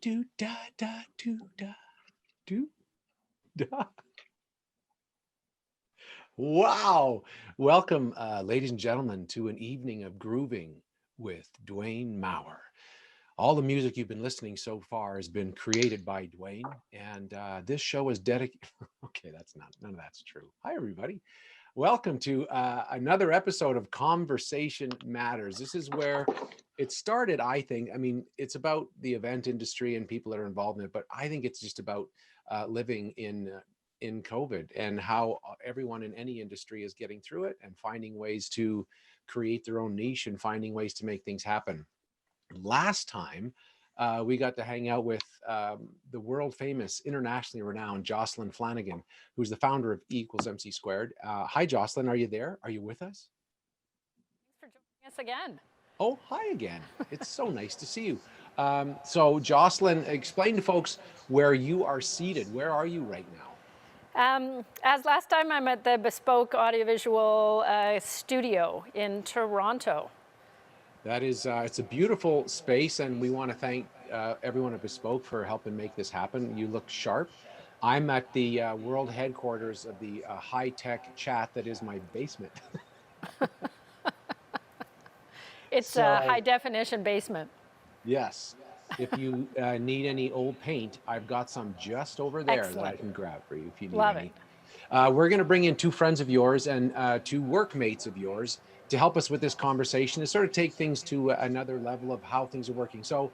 do da da do da do da. Wow. Welcome, ladies and gentlemen, to an evening of grooving with Dwayne Maurer. All the music you've been listening so far has been created by Dwayne, and this show is dedicated. Okay, none of that's true. Hi, everybody. Welcome to another episode of Conversation Matters. This is where it started, I think. I mean, it's about the event industry and people that are involved in it, but I think it's just about living in COVID and how everyone in any industry is getting through it and finding ways to create their own niche and finding ways to make things happen. Last time, we got to hang out with the world famous, internationally renowned Jocelyn Flanagan, who's the founder of E equals MC squared. Hi, Jocelyn. Are you there? Are you with us? Thanks for joining us again. Oh, hi again. It's so nice to see you. So, Jocelyn, explain to folks where you are seated. Where are you right now? As last time, I'm at the Bespoke Audiovisual Studio in Toronto. That is, it's a beautiful space, and we want to thank everyone at Bespoke for helping make this happen. You look sharp. I'm at the world headquarters of the high-tech chat that is my basement. It's a high-definition basement. Yes. If you need any old paint, I've got some just over there. Excellent. That I can grab for you if you need Love any. it. We're going to bring in two friends of yours and two workmates of yours to help us with this conversation, to sort of take things to another level of how things are working. So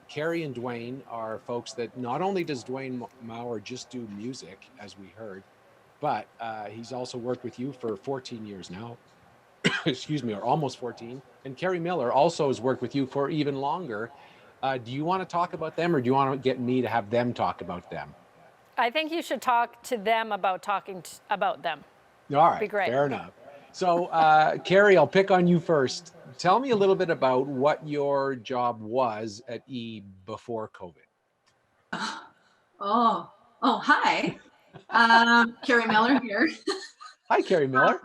Carrie and Dwayne are folks that not only does Dwayne Maurer just do music, as we heard, but he's also worked with you for 14 years now. Excuse me, or almost 14. And Carrie Miller also has worked with you for even longer. Do you want to talk about them, or do you want to get me to have them talk about them? I think you should talk to them about talking about them. All right, Be great. fair enough. So, Carrie, I'll pick on you first. Tell me a little bit about what your job was at E before COVID. Hi. Carrie Miller here. Hi, Carrie Miller.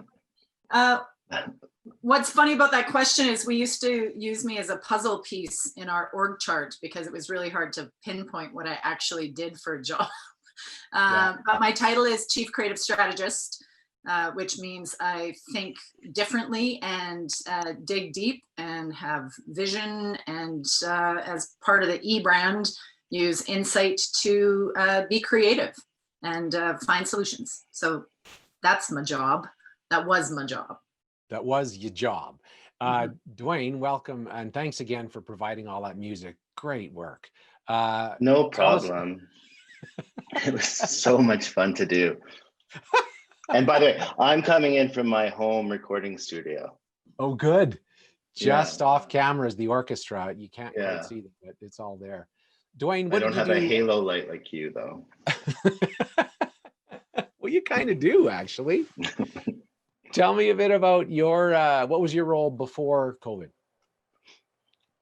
What's funny about that question is we used to use me as a puzzle piece in our org chart because it was really hard to pinpoint what I actually did for a job. But my title is Chief Creative Strategist, which means I think differently and dig deep and have vision, and as part of the E brand, use insight to be creative and find solutions. So that's my job. That was my job. That was your job. Dwayne, welcome, and thanks again for providing all that music. Great work. No problem. It was so much fun to do. And by the way, I'm coming in from my home recording studio. Oh, good. Just off camera is the orchestra. You can't quite see them, but it's all there. Dwayne, what I don't have a halo light like you, though. Well, you kind of do, actually. Tell me a bit about your, what was your role before COVID?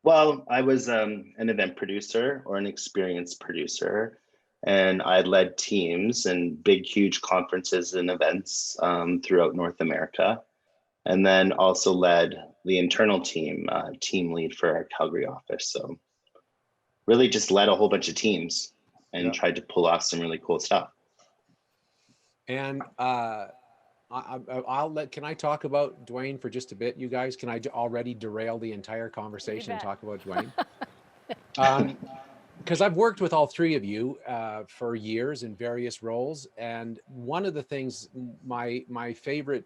Well, I was an event producer or an experienced producer, and I led teams and big, huge conferences and events throughout North America, and then also led the internal team, team lead for our Calgary office. So really just led a whole bunch of teams and tried to pull off some really cool stuff. And can I talk about Dwayne for just a bit, you guys? Can I already derail the entire conversation and talk about Dwayne? Because I've worked with all three of you for years in various roles. And one of the things, my favorite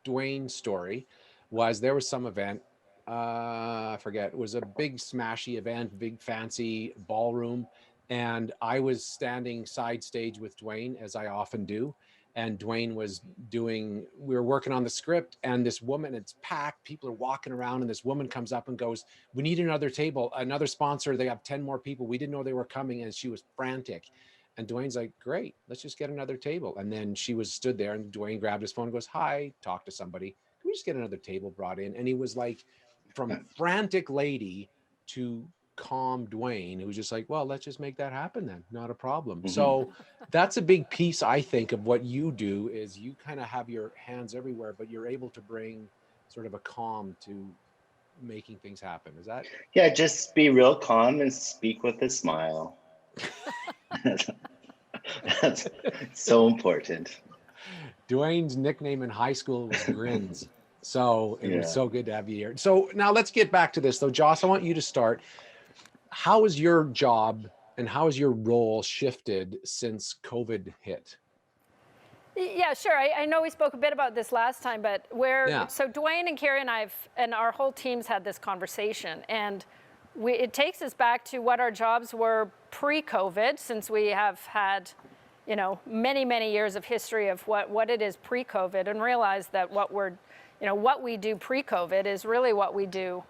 Dwayne story was there was some event, I forget, it was a big smashy event, big fancy ballroom. And I was standing side stage with Dwayne, as I often do. And Dwayne was we were working on the script, and this woman, it's packed, people are walking around, and this woman comes up and goes, "We need another table, another sponsor. They have 10 more people. We didn't know they were coming." And she was frantic. And Dwayne's like, "Great, let's just get another table." And then she stood there, and Dwayne grabbed his phone and goes, "Hi, talk to somebody. Can we just get another table brought in?" And he was like, from frantic lady to calm Dwayne, who was just like, "Well, let's just make that happen then, not a problem." So that's a big piece, I think, of what you do, is you kind of have your hands everywhere, but you're able to bring sort of a calm to making things happen. Is that? Yeah, just be real calm and speak with a smile. That's so important. Dwayne's nickname in high school was Grins. So it was Yeah. so good to have you here. So now let's get back to this though. Joss, I want you to start. How has your job and how has your role shifted since COVID hit? Yeah, sure. I know we spoke a bit about this last time, but Yeah. so Dwayne and Carrie and and our whole team's had this conversation, and it takes us back to what our jobs were pre-COVID, since we have had, you know, many, many years of history of what it is pre-COVID, and realize that what we do pre-COVID is really what we do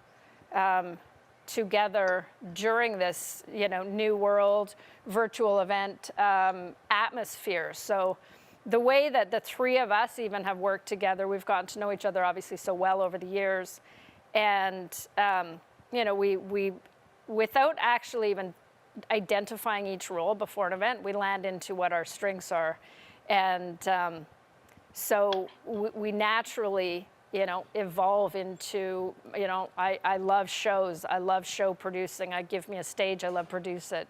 together during this, you know, new world virtual event atmosphere. So the way that the three of us even have worked together, we've gotten to know each other obviously so well over the years, and you know, we without actually even identifying each role before an event, we land into what our strengths are, and so we naturally, you know, evolve into, you know, I love shows, I love show producing. Give me a stage, I love produce it.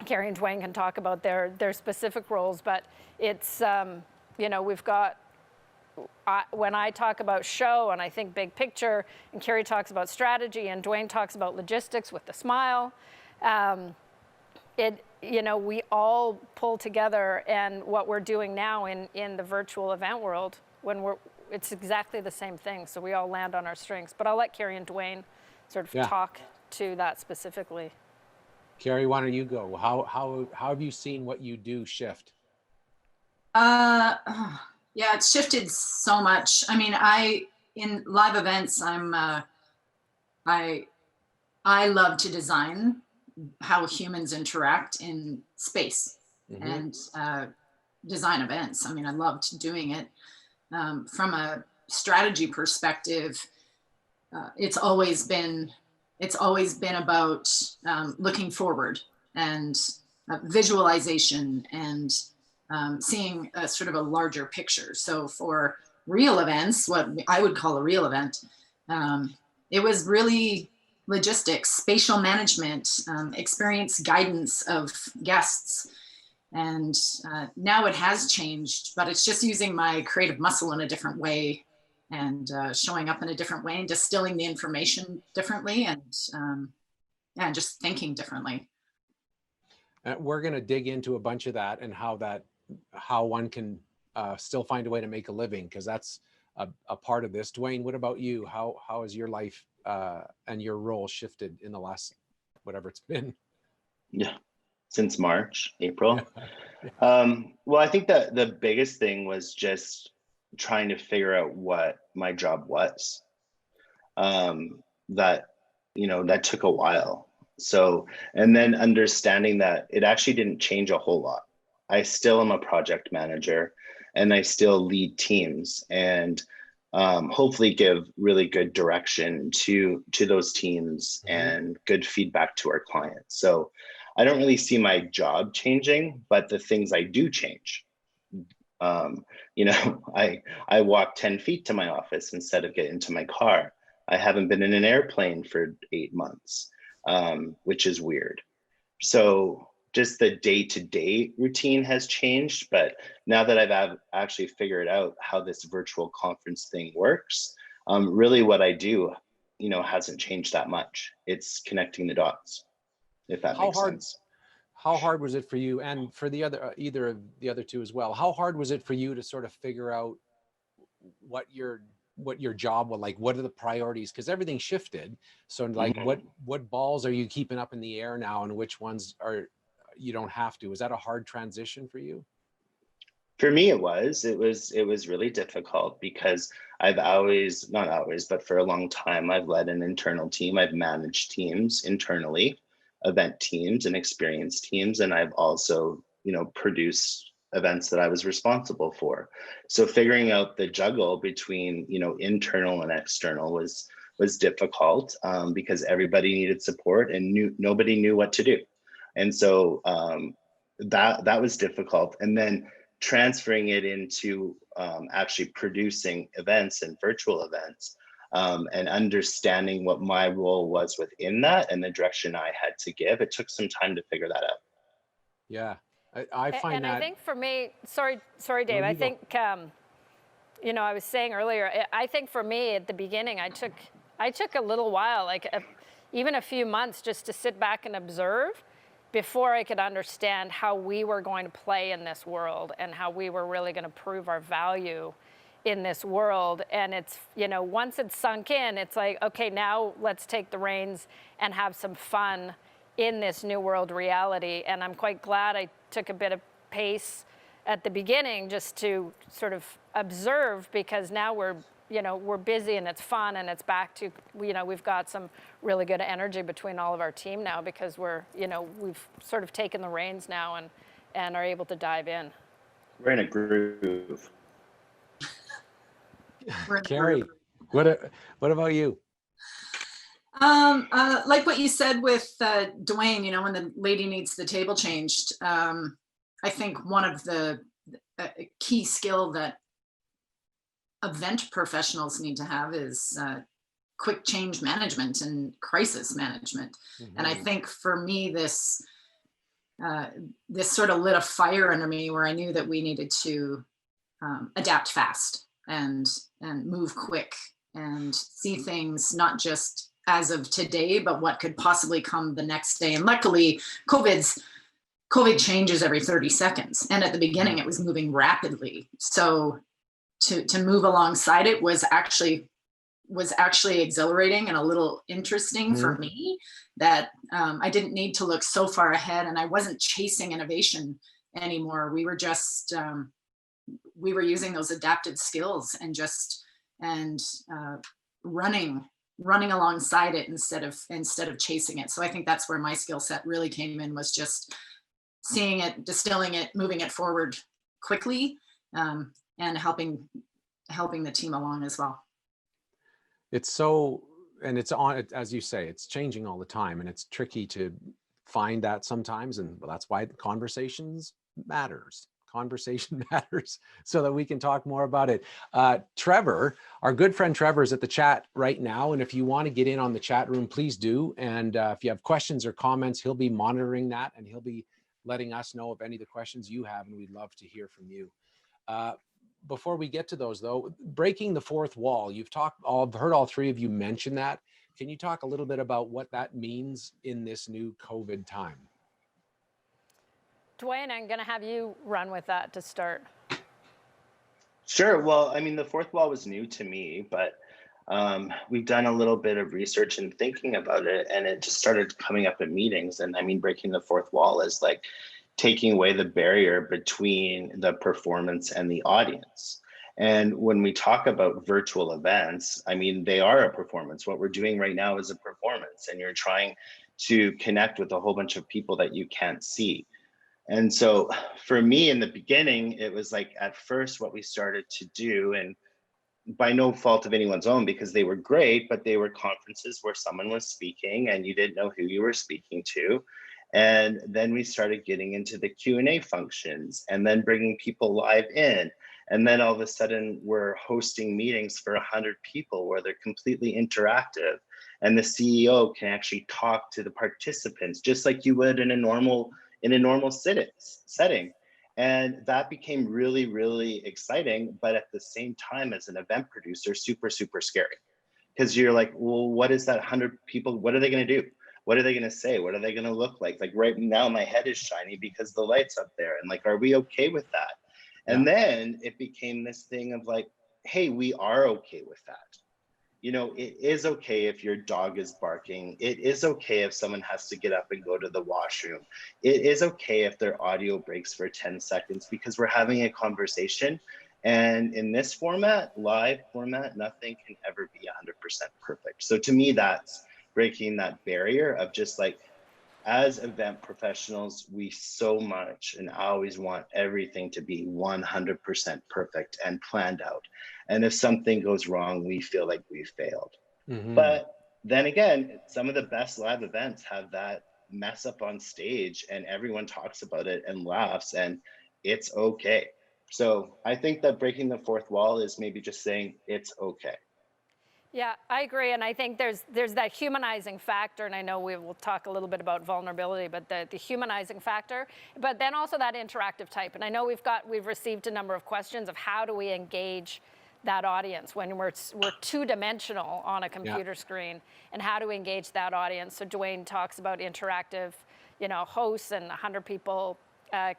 Carrie and Dwayne can talk about their specific roles, but it's, you know, we've got, when I talk about show and I think big picture, and Carrie talks about strategy and Dwayne talks about logistics with the smile, you know, we all pull together, and what we're doing now in the virtual event world, it's exactly the same thing. So we all land on our strengths, but I'll let Carrie and Dwayne sort of talk to that specifically. Carrie, why don't you go? How have you seen what you do shift? Yeah, it's shifted so much. I mean, in live events, I love to design how humans interact in space and design events. I mean, I loved doing it. From a strategy perspective, it's always been about looking forward and visualization and seeing a sort of a larger picture. So for real events, what I would call a real event, it was really logistics, spatial management, experience guidance of guests. And now it has changed, but it's just using my creative muscle in a different way, and showing up in a different way, and distilling the information differently, and just thinking differently. We're going to dig into a bunch of that and how one can still find a way to make a living, because that's a part of this. Dwayne, what about you? How has your life and your role shifted in the last, whatever it's been? Yeah, since March, April. Well, I think that the biggest thing was just trying to figure out what my job was. That, you know, that took a while. So, and then understanding that it actually didn't change a whole lot. I still am a project manager, and I still lead teams, and hopefully give really good direction to those teams and good feedback to our clients. So I don't really see my job changing, but the things I do change. You know, I walk 10 feet to my office instead of getting into my car. I haven't been in an airplane for 8 months, which is weird. So just the day-to-day routine has changed. But now that I've actually figured out how this virtual conference thing works, really what I do, you know, hasn't changed that much. It's connecting the dots, if that makes sense. How hard was it for you, and for the other, either of the other two as well? How hard was it for you to sort of figure out what your job was like? What are the priorities? Because everything shifted. So like, what balls are you keeping up in the air now, and which ones are you don't have to? Was that a hard transition for you? For me, it was really difficult, because I've always, not always, but for a long time, I've led an internal team. I've managed teams internally, event teams and experience teams. And I've also, you know, produced events that I was responsible for. So figuring out the juggle between, you know, internal and external was difficult, because everybody needed support and nobody knew what to do. And so that was difficult. And then transferring it into actually producing events and virtual events, and understanding what my role was within that and the direction I had to give. It took some time to figure that out. Yeah, I find And that. I think for me, sorry, Dave, No, I you go. think, you know, I was saying earlier, I think for me at the beginning, I took a little while, like even a few months just to sit back and observe before I could understand how we were going to play in this world and how we were really going to prove our value in this world. And it's, you know, once it's sunk in, it's like, okay, now let's take the reins and have some fun in this new world reality. And I'm quite glad I took a bit of pace at the beginning just to sort of observe, because now we're, you know, we're busy and it's fun and it's back to, you know, we've got some really good energy between all of our team now because we're, you know, we've sort of taken the reins now and are able to dive in. We're in a groove. Carrie, what about you? Like what you said with Dwayne, you know, when the lady needs the table changed, I think one of the key skill that event professionals need to have is quick change management and crisis management. And I think for me, this sort of lit a fire under me where I knew that we needed to adapt fast and move quick and see things not just as of today, but what could possibly come the next day. And luckily, COVID changes every 30 seconds. And at the beginning, it was moving rapidly. So to move alongside it was actually exhilarating and a little interesting for me, that I didn't need to look so far ahead and I wasn't chasing innovation anymore. We were just, we were using those adaptive skills and just, running alongside it instead of chasing it. So I think that's where my skill set really came in, was just seeing it, distilling it, moving it forward quickly, and helping the team along as well. It's so, and it's on, as you say, it's changing all the time, and it's tricky to find that sometimes, and that's why conversations matters. Conversation matters, so that we can talk more about it. Trevor, our good friend Trevor, is at the chat right now, and if you want to get in on the chat room, please do. And if you have questions or comments, he'll be monitoring that, and he'll be letting us know of any of the questions you have, and we'd love to hear from you. Before we get to those, though, breaking the fourth wall, I've heard all three of you mention that. Can you talk a little bit about what that means in this new COVID time? Dwayne, I'm going to have you run with that to start. Sure. Well, I mean, the fourth wall was new to me, but we've done a little bit of research and thinking about it, and it just started coming up in meetings. And I mean, breaking the fourth wall is like taking away the barrier between the performance and the audience. And when we talk about virtual events, I mean, they are a performance. What we're doing right now is a performance, and you're trying to connect with a whole bunch of people that you can't see. And so for me in the beginning, it was like at first what we started to do, and by no fault of anyone's own, because they were great, but they were conferences where someone was speaking and you didn't know who you were speaking to. And then we started getting into the Q&A functions and then bringing people live in. And then all of a sudden we're hosting meetings for 100 people where they're completely interactive. And the CEO can actually talk to the participants just like you would in a normal setting. And that became really, really exciting. But at the same time, as an event producer, super, super scary. Because you're like, well, what is that 100 people? What are they going to do? What are they going to say? What are they going to look like? Like right now, my head is shiny because the light's up there. And like, are we okay with that? And then it became this thing of like, hey, we are okay with that. You know, it is okay if your dog is barking. It is okay if someone has to get up and go to the washroom. It is okay if their audio breaks for 10 seconds because we're having a conversation. And in this format, live format, nothing can ever be 100% perfect. So to me, that's breaking that barrier of just like, as event professionals, we so much and I always want everything to be 100% perfect and planned out. And if something goes wrong, we feel like we failed. But then again, some of the best live events have that mess up on stage and everyone talks about it and laughs and it's okay. So I think that breaking the fourth wall is maybe just saying it's okay. Yeah, I agree, and I think there's that humanizing factor, and I know we will talk a little bit about vulnerability, but the humanizing factor, but then also that interactive type. And I know we've received a number of questions of how do we engage that audience when we're two-dimensional on a computer screen, and how do we engage that audience? So Dwayne talks about interactive, hosts and 100 people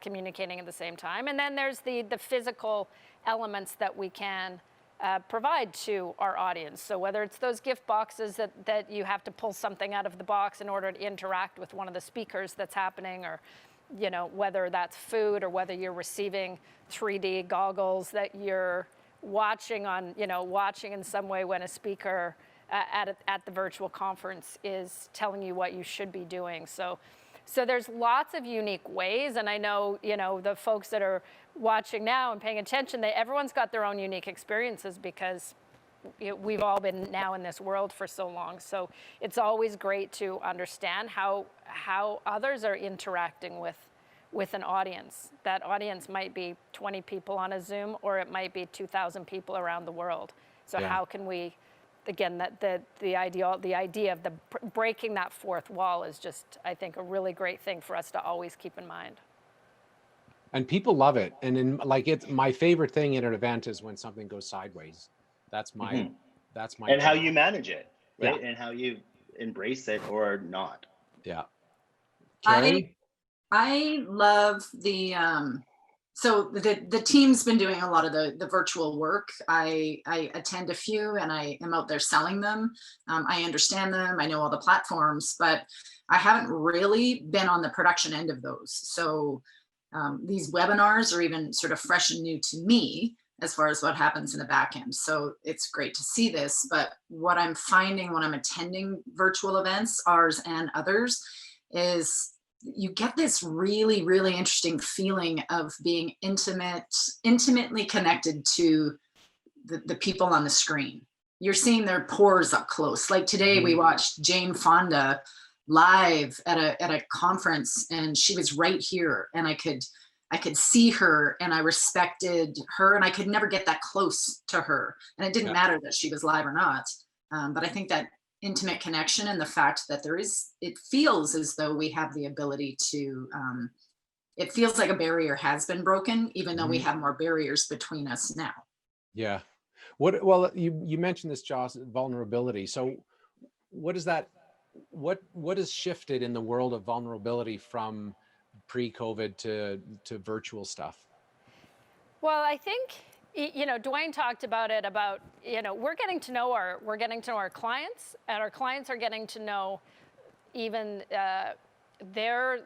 communicating at the same time, and then there's the physical elements that we can provide to our audience. So whether it's those gift boxes that you have to pull something out of the box in order to interact with one of the speakers that's happening, or whether that's food, or whether you're receiving 3D goggles that you're watching in some way when a speaker at the virtual conference is telling you what you should be doing. So there's lots of unique ways, and I know, the folks that are watching now and paying attention, everyone's got their own unique experiences, because we've all been now in this world for so long. So it's always great to understand how others are interacting with an audience. That audience might be 20 people on a Zoom, or it might be 2,000 people around the world. So how can we, again, the idea of breaking that fourth wall is just, I think, a really great thing for us to always keep in mind. And people love it. And it's my favorite thing in an event is when something goes sideways. That's my and how you manage it, right? Yeah. And how you embrace it or not. Yeah. I love so the team's been doing a lot of the virtual work. I attend a few, and I am out there selling them. I understand them. I know all the platforms, but I haven't really been on the production end of those. So these webinars are even sort of fresh and new to me as far as what happens in the back end. So it's great to see this, but what I'm finding when I'm attending virtual events, ours and others, is you get this really, really interesting feeling of being intimately connected to the people on the screen. You're seeing their pores up close. Like today we watched Jane Fonda live at a conference, and she was right here, and I could see her, and I respected her, and I could never get that close to her. And it didn't matter that she was live or not. But I think that intimate connection and the fact that it feels as though we have the ability to, it feels like a barrier has been broken, even though we have more barriers between us now. Yeah. Well, you mentioned this, Joss, vulnerability. So what is that? What has shifted in the world of vulnerability from pre-COVID to virtual stuff? Well, I think, Dwayne talked about it, we're getting to know our clients, and our clients are getting to know even their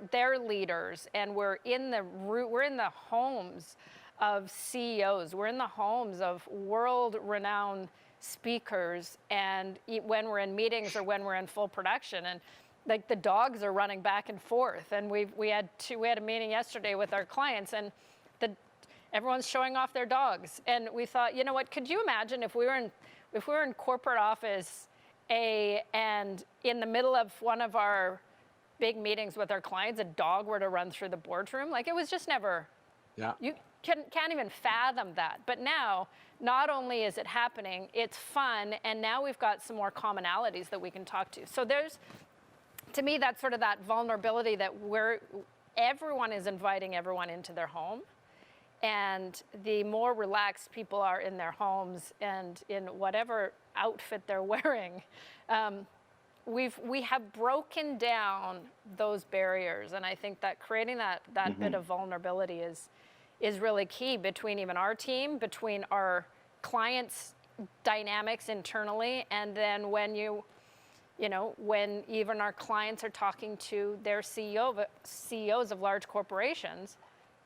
leaders, and we're in the homes of CEOs. We're in the homes of world-renowned speakers, and when we're in meetings or when we're in full production, and like the dogs are running back and forth, and we had a meeting yesterday with our clients, and everyone's showing off their dogs, and we thought, you know what? Could you imagine if we were in corporate office and in the middle of one of our big meetings with our clients, a dog were to run through the boardroom? Like, it was just never. Yeah. You can't even fathom that. But now, not only is it happening, it's fun, and now we've got some more commonalities that we can talk to. So to me, that's sort of that vulnerability that everyone is inviting everyone into their home. And the more relaxed people are in their homes and in whatever outfit they're wearing, we have broken down those barriers. And I think that creating that bit of vulnerability is really key between even our team, between our clients' dynamics internally, and then when when even our clients are talking to their CEOs of large corporations,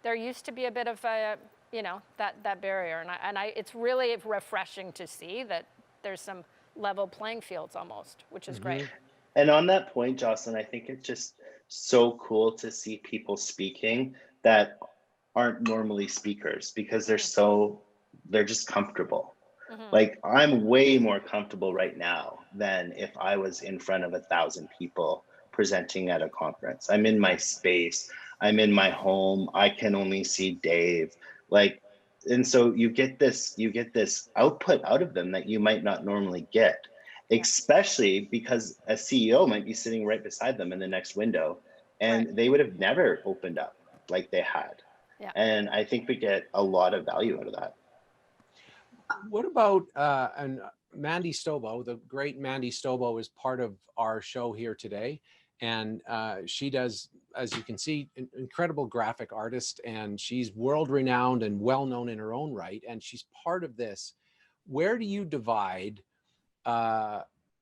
there used to be a bit of that barrier, and it's really refreshing to see that there's some level playing fields almost, which is great. And on that point, Jocelyn, I think it's just so cool to see people speaking that aren't normally speakers, because they're just comfortable. Like, I'm way more comfortable right now than if I was in front of 1,000 people presenting at a conference. I'm in my space. I'm in my home. I can only see Dave. And so you get this output out of them that you might not normally get. especially because a CEO might be sitting right beside them in the next window, and they would have never opened up like they had. Yeah. And I think we get a lot of value out of that. What about and Mandy Stobo, the great Mandy Stobo is part of our show here today. And she does, as you can see, incredible graphic artist, and she's world renowned and well known in her own right. And she's part of this. Where do you divide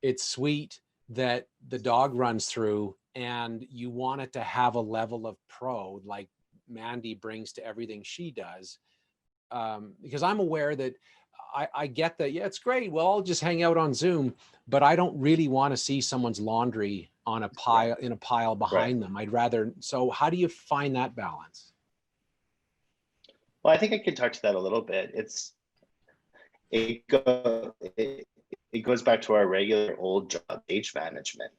it's sweet that the dog runs through and you want it to have a level of pro like Mandy brings to everything she does? Because I'm aware that I get that, yeah, it's great. Well, I'll just hang out on Zoom, but I don't really want to see someone's laundry on a pile in a pile behind them. I'd rather. So how do you find that balance? Well, I think I could talk to that a little bit. It goes back to our regular old job, stage management.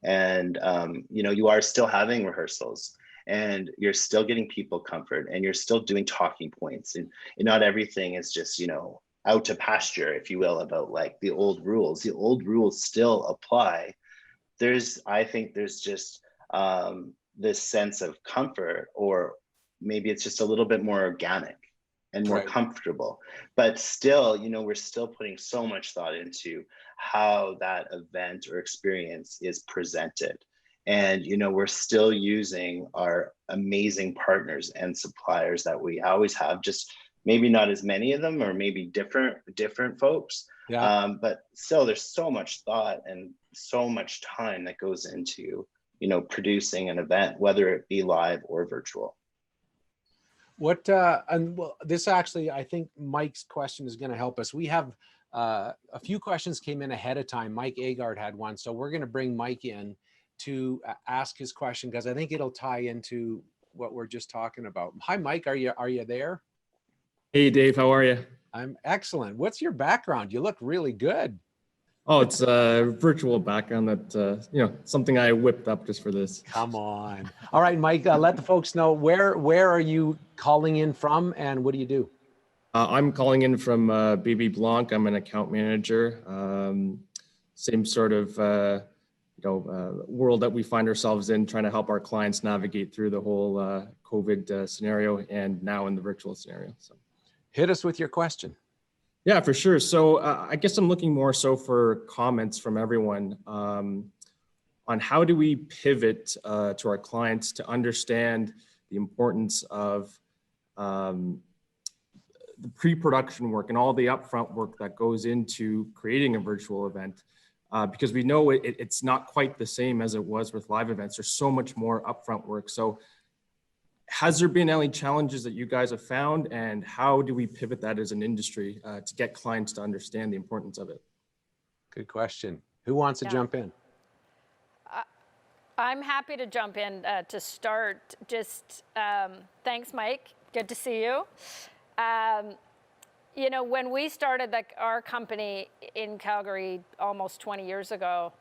And, you are still having rehearsals, and you're still getting people comfort, and you're still doing talking points. And not everything is just, out to pasture, if you will, about like the old rules. The old rules still apply. I think there's just this sense of comfort, or maybe it's just a little bit more organic and more comfortable, but still, we're still putting so much thought into how that event or experience is presented. And, we're still using our amazing partners and suppliers that we always have, just maybe not as many of them, or maybe different folks. Yeah. But still, there's so much thought and so much time that goes into, producing an event, whether it be live or virtual. What and well, this actually, I think Mike's question is going to help us. We have a few questions came in ahead of time. Mike Agard had one, so we're going to bring Mike in to ask his question, because I think it'll tie into what we're just talking about. Hi, Mike. Are you there? Hey, Dave. How are you? I'm excellent. What's your background? You look really good. Oh, it's a virtual background that, something I whipped up just for this. Come on. All right, Mike, let the folks know where are you calling in from, and what do you do? I'm calling in from BB Blanc. I'm an account manager. Same sort of, world that we find ourselves in, trying to help our clients navigate through the whole COVID scenario, and now in the virtual scenario. So, hit us with your question. Yeah, for sure. So I guess I'm looking more so for comments from everyone on how do we pivot to our clients to understand the importance of the pre-production work and all the upfront work that goes into creating a virtual event, because we know it's not quite the same as it was with live events. There's so much more upfront work. So has there been any challenges that you guys have found, and how do we pivot that as an industry to get clients to understand the importance of it? Good question. Who wants to jump in? I'm happy to jump in to start. Just thanks, Mike. Good to see you. When we started our company in Calgary almost 20 years ago,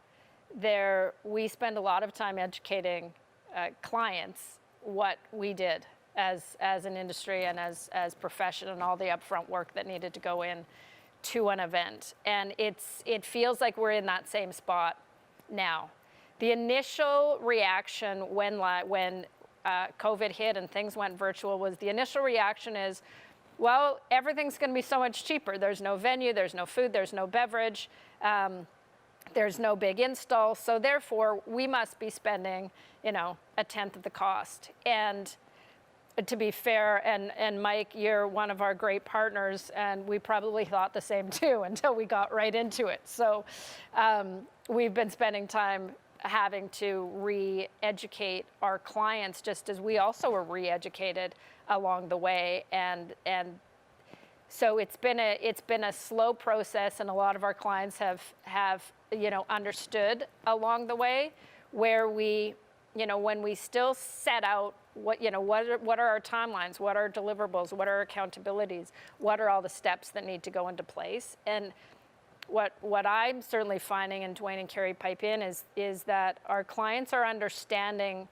we spend a lot of time educating clients what we did as an industry and as profession, and all the upfront work that needed to go in to an event. And it feels like we're in that same spot now. The initial reaction when COVID hit and things went virtual was, the initial reaction is, well, everything's going to be so much cheaper. There's no venue, there's no food, there's no beverage. There's no big install, so therefore we must be spending, a tenth of the cost. And to be fair, and Mike, you're one of our great partners, and we probably thought the same too until we got right into it. So we've been spending time having to re-educate our clients, just as we also were re-educated along the way, and so it's been a slow process, and a lot of our clients have understood along the way, where we, when we still set out what are our timelines, what are our deliverables, what are our accountabilities, what are all the steps that need to go into place. And what I'm certainly finding, and Dwayne and Carrie pipe in, is that our clients are understanding.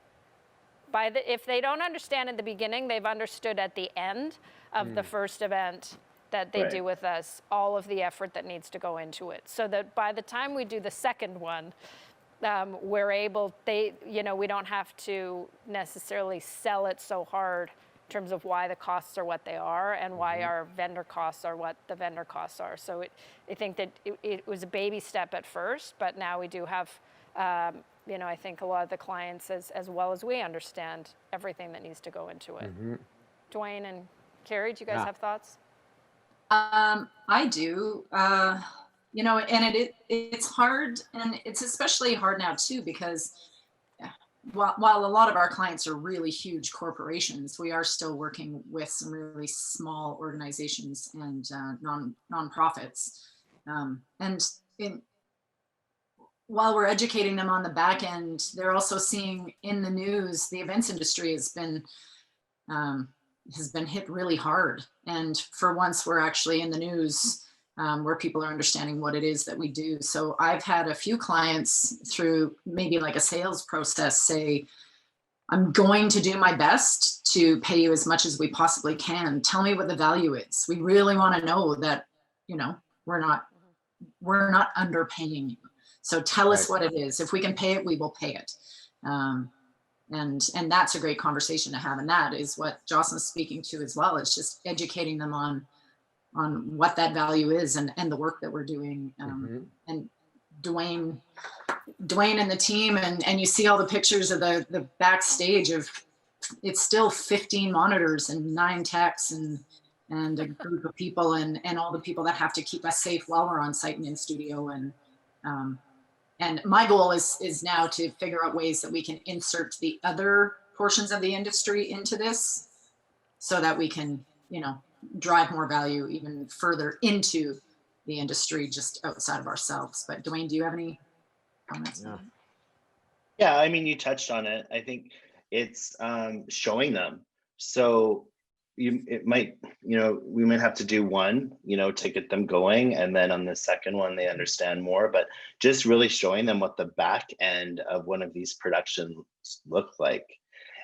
If they don't understand in the beginning, they've understood at the end of the first event that they Right. do with us, all of the effort that needs to go into it. So that by the time we do the second one, we're able, we don't have to necessarily sell it so hard in terms of why the costs are what they are and why our vendor costs are what the vendor costs are. So I think that it was a baby step at first, but now we do have, I think a lot of the clients, as well as we understand everything that needs to go into it. Dwayne and Carrie, do you guys Yeah. have thoughts? I do. And it's hard, and it's especially hard now too, because while a lot of our clients are really huge corporations, we are still working with some really small organizations and nonprofits. And while we're educating them on the back end, they're also seeing in the news, the events industry has been hit really hard. And for once, we're actually in the news where people are understanding what it is that we do. So I've had a few clients through maybe like a sales process say, I'm going to do my best to pay you as much as we possibly can. Tell me what the value is. We really want to know that, we're not underpaying you. So tell us what it is. If we can pay it, we will pay it. And that's a great conversation to have. And that is what Jocelyn's speaking to as well. It's just educating them on what that value is and the work that we're doing. And Dwayne and the team, and you see all the pictures of the backstage of, it's still 15 monitors and 9 techs and a group of people and all the people that have to keep us safe while we're on site and in studio. And my goal is now to figure out ways that we can insert the other portions of the industry into this so that we can, drive more value even further into the industry just outside of ourselves. But Dwayne, do you have any comments? Yeah. Yeah, I mean, you touched on it. I think it's showing them. So we might have to do one, to get them going. And then on the second one, they understand more, but just really showing them what the back end of one of these productions look like.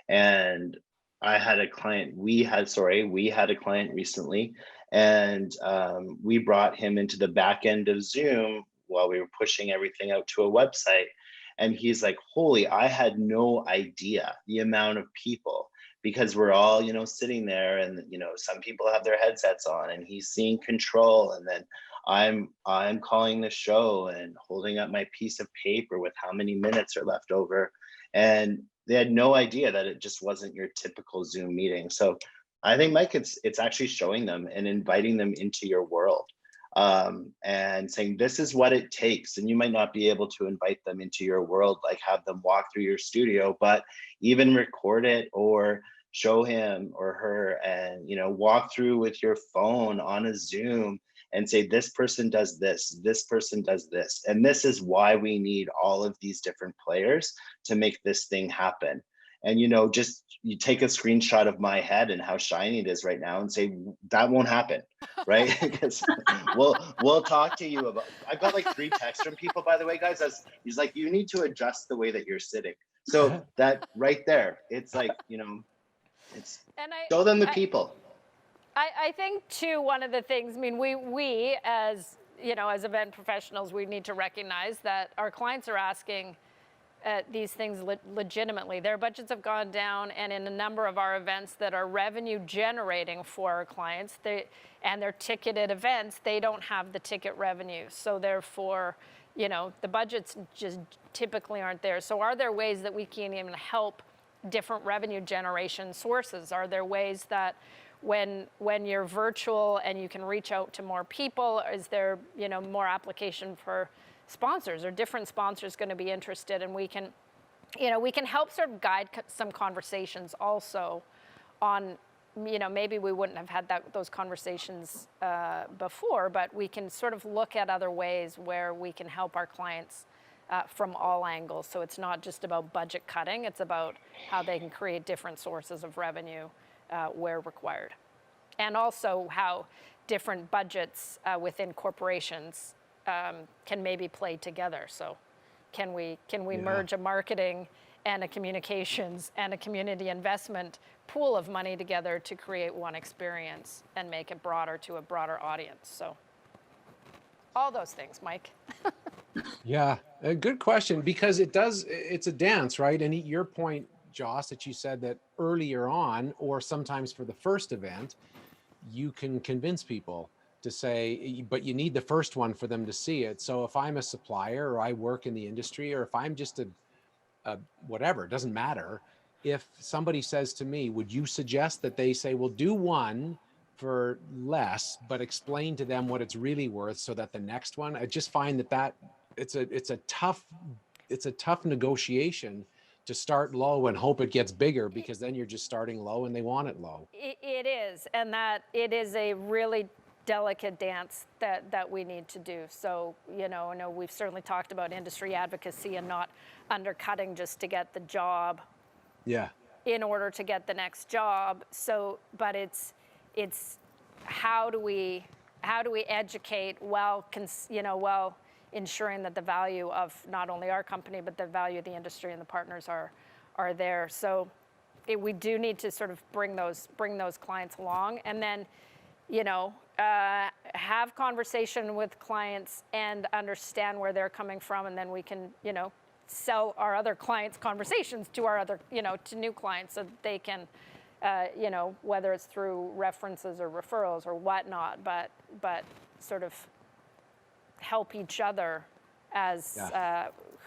And I had a client, we had a client recently, and we brought him into the back end of Zoom while we were pushing everything out to a website. And he's like, holy, I had no idea the amount of people, because we're all, sitting there and, some people have their headsets on and he's seeing control. And then I'm calling the show and holding up my piece of paper with how many minutes are left over. And they had no idea that it just wasn't your typical Zoom meeting. So I think, Mike, it's actually showing them and inviting them into your world. And saying, this is what it takes. And you might not be able to invite them into your world, like have them walk through your studio, but even record it or show him or her and, walk through with your phone on a Zoom and say, this person does this, this person does this. And this is why we need all of these different players to make this thing happen. And, just you take a screenshot of my head and how shiny it is right now and say, that won't happen, right? Because we'll talk to you about, I've got like 3 texts from people, by the way, guys, he's like, you need to adjust the way that you're sitting. So that right there, it's like, it's show them the people. I think too, one of the things, we as event professionals, we need to recognize that our clients are asking these things legitimately. Their budgets have gone down, and in a number of our events that are revenue generating for our clients, and they're ticketed events, they don't have the ticket revenue. So therefore, the budgets just typically aren't there. So are there ways that we can even help different revenue generation sources? Are there ways that when you're virtual and you can reach out to more people, is there more application for sponsors? Or different sponsors going to be interested? And we can help sort of guide some conversations also on, maybe we wouldn't have had those conversations before, but we can sort of look at other ways where we can help our clients from all angles. So it's not just about budget cutting, it's about how they can create different sources of revenue where required. And also how different budgets within corporations can maybe play together. So can we merge a marketing and a communications and a community investment pool of money together to create one experience and make it broader to a broader audience. So all those things, Mike. Yeah, a good question, because it's a dance, right? And your point, Joss, that you said that earlier on, or sometimes for the first event, you can convince people to say, but you need the first one for them to see it. So if I'm a supplier, or I work in the industry, or if I'm just a whatever, it doesn't matter. If somebody says to me, would you suggest that they say, well, do one for less, but explain to them what it's really worth so that the next one, I just find that it's a tough negotiation to start low and hope it gets bigger, because then you're just starting low and they want it low. It is, and that it is a really delicate dance that we need to do. So, I know we've certainly talked about industry advocacy and not undercutting just to get the job. Yeah. In order to get the next job. So, but it's how do we educate while ensuring that the value of not only our company but the value of the industry and the partners are there. So we do need to sort of bring those clients along, and then have conversation with clients and understand where they're coming from, and then we can sell our other clients' conversations to our other to new clients, so that they can whether it's through references or referrals or whatnot, but sort of help each other as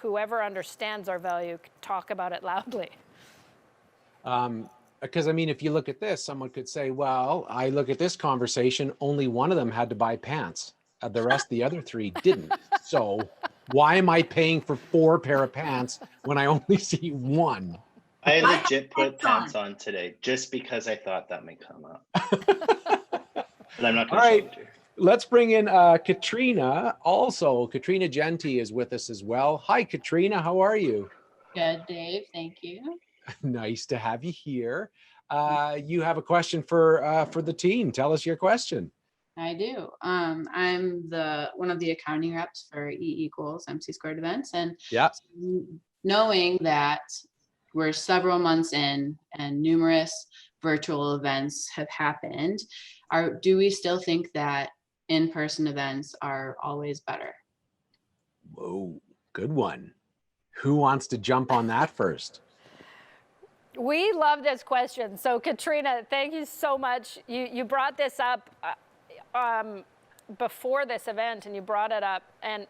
whoever understands our value talk about it loudly. Because if you look at this, someone could say, well, I look at this conversation, only one of them had to buy pants. The other three didn't. So why am I paying for 4 pair of pants when I only see one? I legit put pants on today just because I thought that might come up. But I'm not going to show it to you. Let's bring in Katrina. Also, Katrina Genty is with us as well. Hi, Katrina. How are you? Good, Dave. Thank you. Nice to have you here. You have a question for the team. Tell us your question. I do. I'm one of the accounting reps for E = MC Squared events, and knowing that we're several months in and numerous virtual events have happened, do we still think that in-person events are always better? Whoa, good one. Who wants to jump on that first? We love this question. So Katrina, thank you so much. You brought this up before this event, and you brought it up, and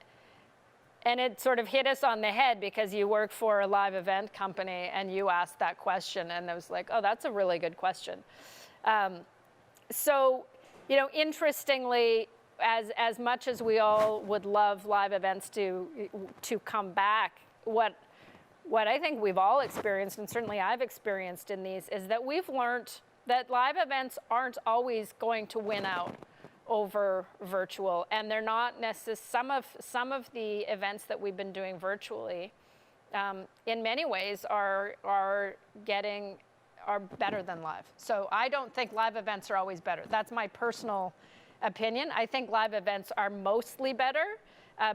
it sort of hit us on the head because you work for a live event company and you asked that question, and I was like, oh, that's a really good question. So, interestingly, as much as we all would love live events to come back, what I think we've all experienced, and certainly I've experienced in these, is that we've learned that live events aren't always going to win out over virtual, and they're not necessarily, some of the events that we've been doing virtually in many ways are better than live. So I don't think live events are always better. That's my personal opinion. I think live events are mostly better,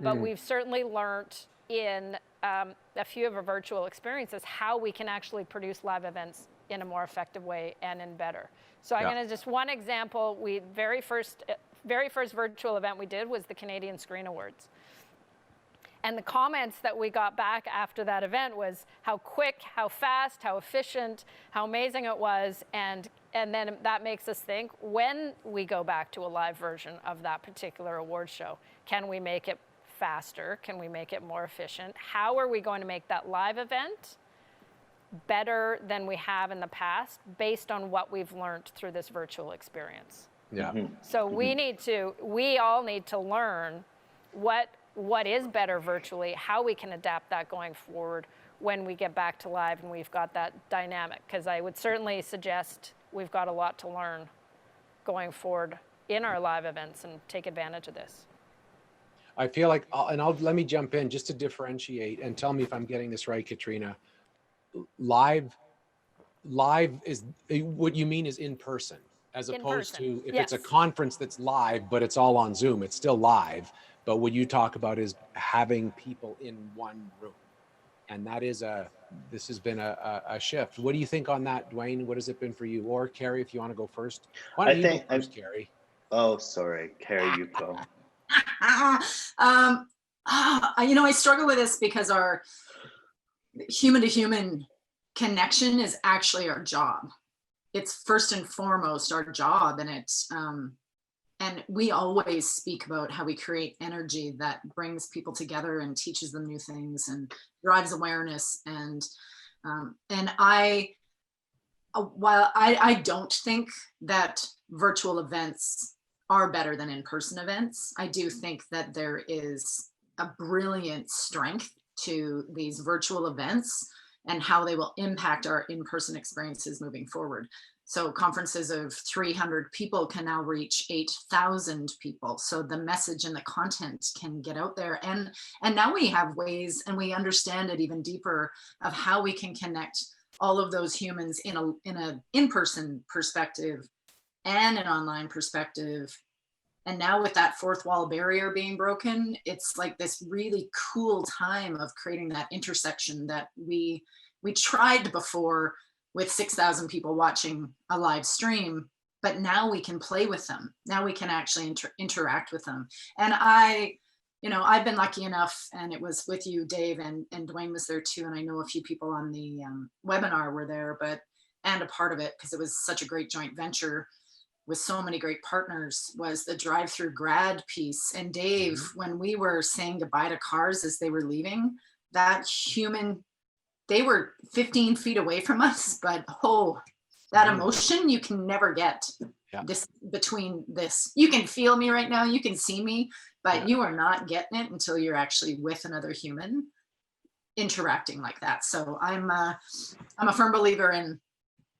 but we've certainly learned in a few of our virtual experiences how we can actually produce live events in a more effective way and in better. So I'm going to just one example. Very first virtual event we did was the Canadian Screen Awards. And the comments that we got back after that event was how quick, how fast, how efficient, how amazing it was. And then that makes us think, when we go back to a live version of that particular award show, can we make it faster? Can we make it more efficient? How are we going to make that live event better than we have in the past based on what we've learned through this virtual experience? Yeah. So we all need to learn what is better virtually, how we can adapt that going forward when we get back to live and we've got that dynamic. Because I would certainly suggest we've got a lot to learn going forward in our live events and take advantage of this. I feel like, let me jump in just to differentiate and tell me if I'm getting this right, Katrina. Live is, what you mean is in person, as opposed to if it's a conference that's live, but it's all on Zoom, it's still live. But what you talk about is having people in one room. And that is this has been a shift. What do you think on that, Dwayne? What has it been for you? Or Carrie, if you want to go first. Why don't you go first, Carrie? Oh, sorry, Carrie, you go. I struggle with this because our human to human connection is actually our job. It's first and foremost our job, and and we always speak about how we create energy that brings people together and teaches them new things and drives awareness. And while I don't think that virtual events are better than in-person events, I do think that there is a brilliant strength to these virtual events and how they will impact our in-person experiences moving forward. So conferences of 300 people can now reach 8,000 people. So the message and the content can get out there. And now we have ways, and we understand it even deeper, of how we can connect all of those humans in a in-person perspective and an online perspective. And now with that fourth wall barrier being broken, it's like this really cool time of creating that intersection that we tried before with 6,000 people watching a live stream, but now we can play with them. Now we can actually interact with them. And I've been lucky enough, and it was with you, Dave, and Dwayne was there too. And I know a few people on the webinar were there, and a part of it, because it was such a great joint venture with so many great partners, was the drive-through grad piece. And Dave, when we were saying goodbye to cars as they were leaving, that human, they were 15 feet away from us, but that emotion you can never get. This between this. You can feel me right now, you can see me, but you are not getting it until you're actually with another human interacting like that. So I'm a firm believer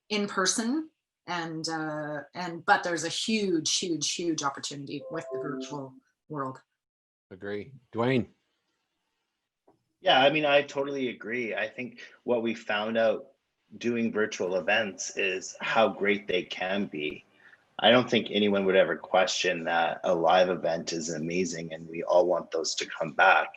in person, but there's a huge opportunity with the virtual world. Agree. Dwayne. Yeah, I mean, I totally agree. I think what we found out doing virtual events is how great they can be. I don't think anyone would ever question that a live event is amazing and we all want those to come back,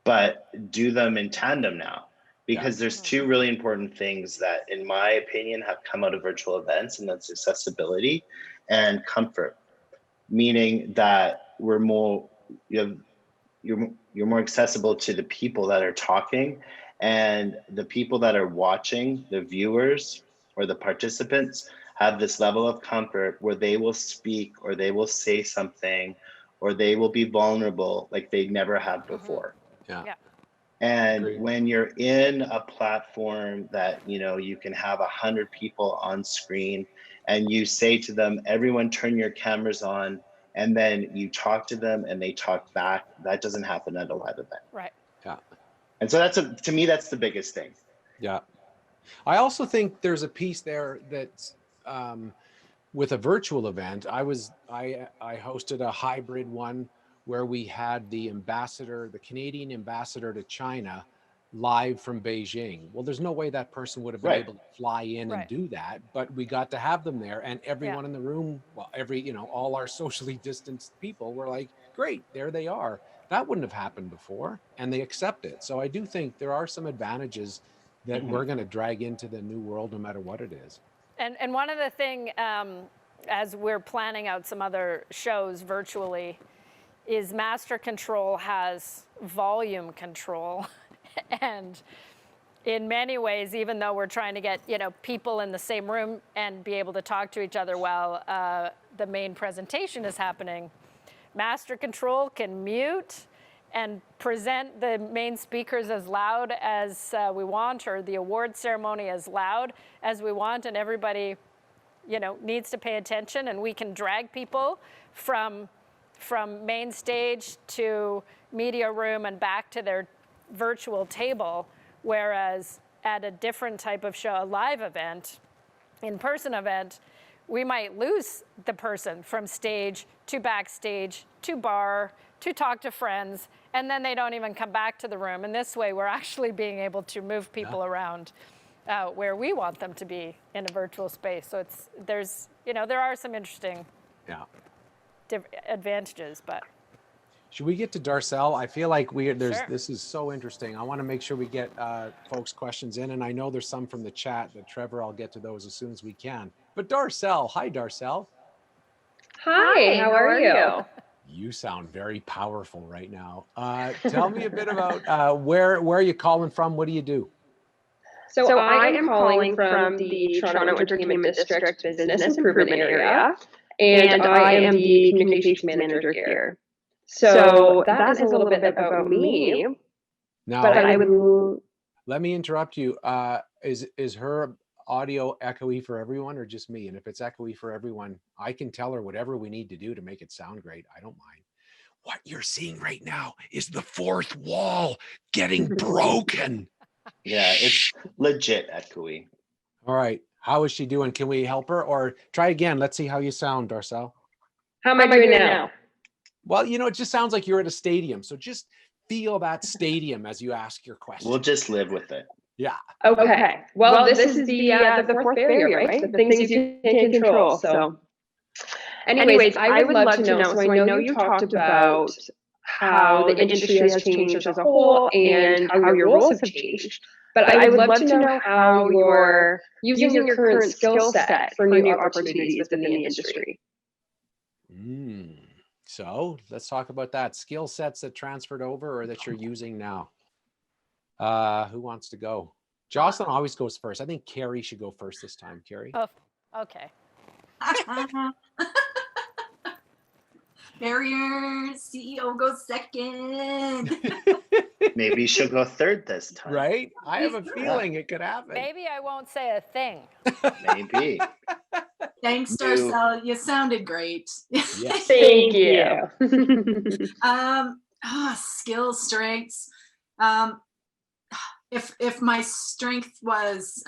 but do them in tandem now, because there's two really important things that, in my opinion, have come out of virtual events, and that's accessibility and comfort, meaning that you're more accessible to the people that are talking, and the people that are watching, the viewers or the participants, have this level of comfort where they will speak or they will say something or they will be vulnerable like they never have before. And when you're in a platform that, you can have 100 people on screen and you say to them, everyone turn your cameras on, and then you talk to them and they talk back, that doesn't happen at a live event. Right. Yeah. And so to me, that's the biggest thing. Yeah. I also think there's a piece there that's with a virtual event. I hosted a hybrid one where we had the Canadian ambassador to China, live from Beijing. Well, there's no way that person would have been able to fly in and do that, but we got to have them there, and everyone in the room, all our socially distanced people were like, great, there they are. That wouldn't have happened before, and they accept it. So I do think there are some advantages that we're going to drag into the new world, no matter what it is. And one of the thing, as we're planning out some other shows virtually, is Master Control has volume control. And in many ways, even though we're trying to get people in the same room and be able to talk to each other while the main presentation is happening, Master Control can mute and present the main speakers as loud as we want, or the award ceremony as loud as we want, and everybody needs to pay attention, and we can drag people from main stage to media room and back to their virtual table, whereas at a different type of show, a live event, in-person event, we might lose the person from stage to backstage to bar to talk to friends, and then they don't even come back to the room. And this way, we're actually being able to move people around where we want them to be in a virtual space. So there are some interesting advantages, but. Should we get to Darcel? I feel like Sure. this is so interesting. I want to make sure we get folks' questions in, and I know there's some from the chat, but Trevor, I'll get to those as soon as we can. But Darcel, hi Darcel. Hi, how are you? You sound very powerful right now. Tell me a bit about where are you calling from? What do you do? So I am calling from the Toronto Entertainment District Business Improvement Area, and I am the communications manager here. So that is a little bit about me. Now, But I would, let me interrupt you. Is her audio echoey for everyone or just me? And if it's echoey for everyone, I can tell her whatever we need to do to make it sound great. I don't mind. What you're seeing right now is the fourth wall getting broken. Yeah, it's legit echoey. All right. How is she doing? Can we help her or try again? Let's see how you sound, Darcel. how am I doing now? Well, it just sounds like you're at a stadium. So just feel that stadium as you ask your question. We'll just live with it. Yeah. Okay. Well, this is the fourth barrier, right? The things you can't control. So, anyways, I would love to know. So I know you talked about how the industry has changed as a whole and how your roles have changed. But I would love to know how you're using your current skill set for new opportunities within the industry. So let's talk about that. Skill sets that transferred over or that you're using now. Who wants to go? Jocelyn always goes first. I think Carrie should go first this time. Carrie. Oh, okay. Barrier CEO goes second. Maybe she'll go third this time. Right? I have a feeling it could happen. Maybe I won't say a thing. Maybe. Thanks, Darcel. You sounded great. Yes. Thank you. Skills, strengths. If my strength was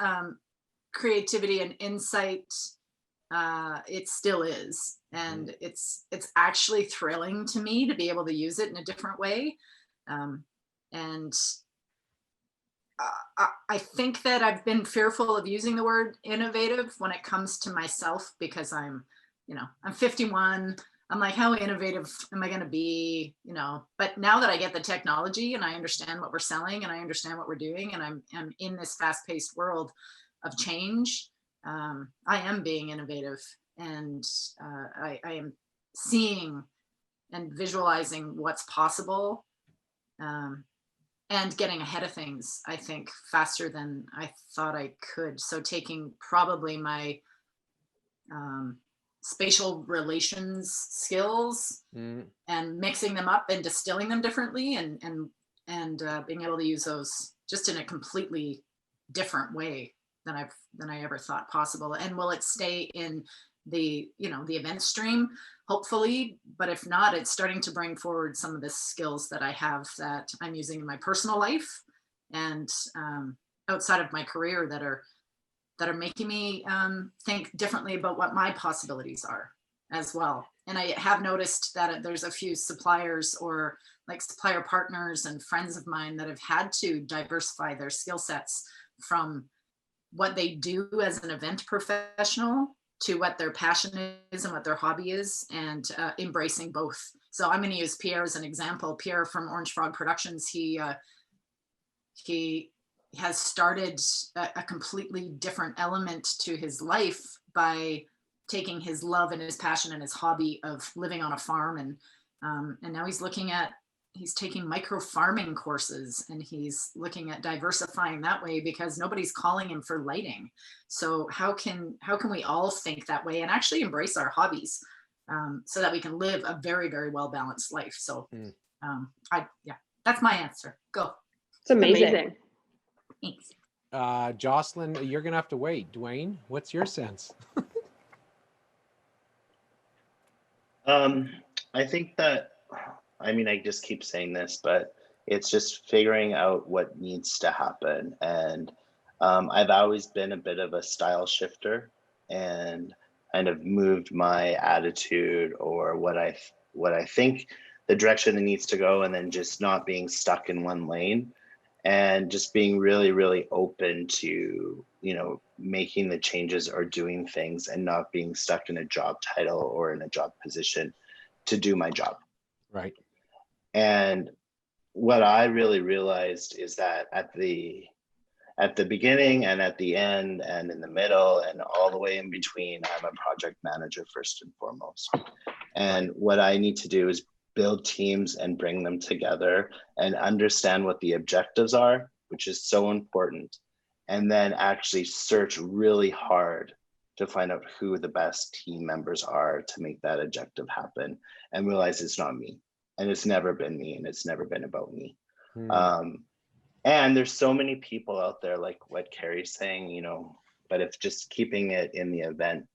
creativity and insight, it still is, and it's actually thrilling to me to be able to use it in a different way. And I think that I've been fearful of using the word innovative when it comes to myself because I'm 51. I'm like, how innovative am I going to be? But now that I get the technology and I understand what we're selling and I understand what we're doing and I'm in this fast-paced world of change, I am being innovative and I am seeing and visualizing what's possible and getting ahead of things, I think, faster than I thought I could. So taking probably my spatial relations skills and mixing them up and distilling them differently and being able to use those just in a completely different way than I ever thought possible. And will it stay in the event stream? Hopefully, but if not, it's starting to bring forward some of the skills that I have that I'm using in my personal life and outside of my career that are making me think differently about what my possibilities are as well. And I have noticed that there's a few suppliers or like supplier partners and friends of mine that have had to diversify their skill sets from what they do as an event professional to what their passion is and what their hobby is, and embracing both. So I'm going to use Pierre as an example. Pierre from Orange Frog Productions, he has started a completely different element to his life by taking his love and his passion and his hobby of living on a farm, and now he's taking micro farming courses, and he's looking at diversifying that way because nobody's calling him for lighting. So how can we all think that way and actually embrace our hobbies so that we can live a very, very well balanced life? So that's my answer. Go. It's amazing. Thanks. Jocelyn, you're gonna have to wait. Dwayne, what's your sense? I think that, I just keep saying this, but it's just figuring out what needs to happen. And I've always been a bit of a style shifter and kind of moved my attitude or what I think the direction that needs to go, and then just not being stuck in one lane and just being really, really open to, making the changes or doing things and not being stuck in a job title or in a job position to do my job. Right. And what I really realized is that at the beginning and at the end and in the middle and all the way in between, I'm a project manager first and foremost. And what I need to do is build teams and bring them together and understand what the objectives are, which is so important. And then actually search really hard to find out who the best team members are to make that objective happen, and realize it's not me. And it's never been me, and it's never been about me. And there's so many people out there, like what Carrie's saying, you know, but if just keeping it in the event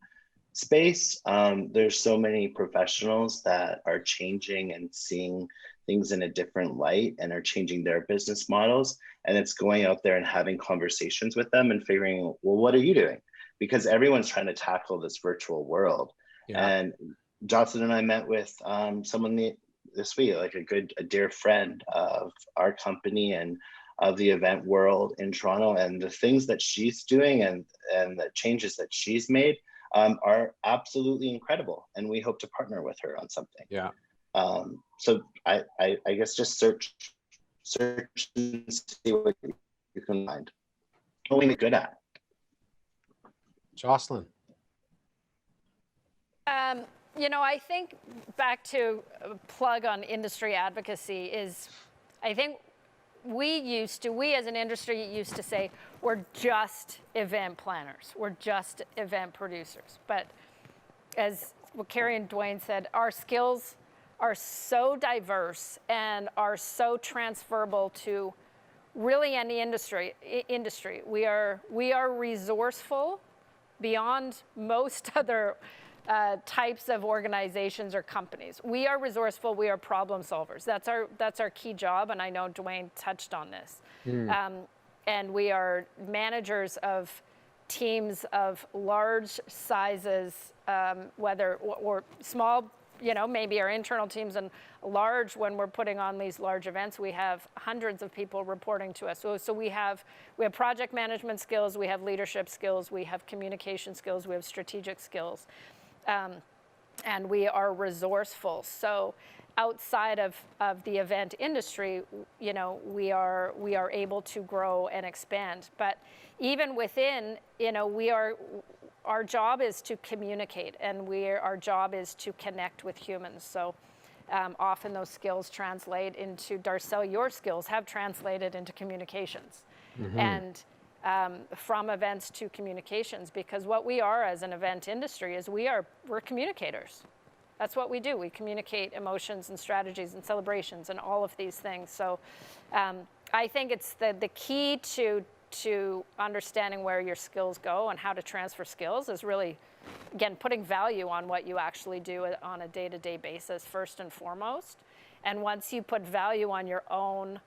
space, there's so many professionals that are changing and seeing things in a different light and are changing their business models. And it's going out there and having conversations with them and figuring, well, what are you doing? Because everyone's trying to tackle this virtual world. Yeah. And Jocelyn and I met with someone this week, like a dear friend of our company and of the event world in Toronto, and the things that she's doing and the changes that she's made are absolutely incredible. And we hope to partner with her on something. Yeah. So I guess just search and see what you can find. What are we good at? Jocelyn. You know, I think back to a plug on industry advocacy is, I think we as an industry used to say, we're just event planners, we're just event producers. But as what Carrie and Dwayne said, our skills are so diverse and are so transferable to really any industry. We are resourceful beyond most other types of organizations or companies. We are resourceful, we are problem solvers. That's our key job, and I know Dwayne touched on this. And we are managers of teams of large sizes, whether or small, you know, maybe our internal teams, and large when we're putting on these large events, we have hundreds of people reporting to us. So we have project management skills, we have leadership skills, we have communication skills, we have strategic skills. And we are resourceful. So outside of the event industry, you know, we are able to grow and expand. But even within, you know, our job is to communicate, and our job is to connect with humans. So often those skills translate into, Darcel, your skills have translated into communications. And from events to communications, because what we are as an event industry is we're communicators. That's what we do. We communicate emotions and strategies and celebrations and all of these things. So I think it's the key to understanding where your skills go and how to transfer skills is really, again, putting value on what you actually do on a day-to-day basis first and foremost. And once you put value on your own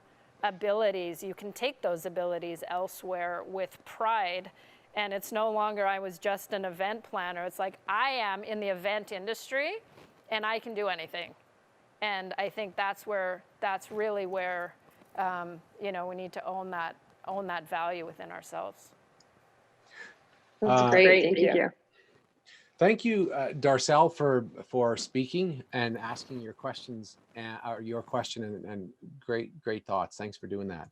abilities, you can take those abilities elsewhere with pride. And it's no longer, I was just an event planner. It's like, I am in the event industry and I can do anything. And I think that's really where, you know, we need to own that value within ourselves. That's great. Thank you. Thank you, Darcel, for speaking and asking your questions, your question and great thoughts. Thanks for doing that.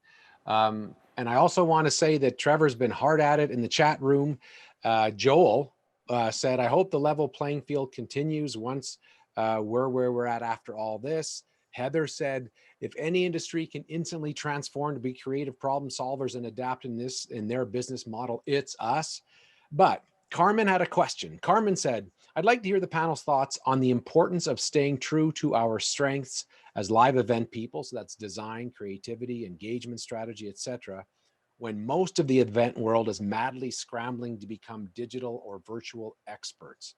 And I also want to say that Trevor's been hard at it in the chat room. Joel said, I hope the level playing field continues once we're where we're at after all this. Heather said, if any industry can instantly transform to be creative problem solvers and adapt in their business model, it's us. But Carmen had a question. Carmen said, I'd like to hear the panel's thoughts on the importance of staying true to our strengths as live event people. So that's design, creativity, engagement strategy, etc. When most of the event world is madly scrambling to become digital or virtual experts.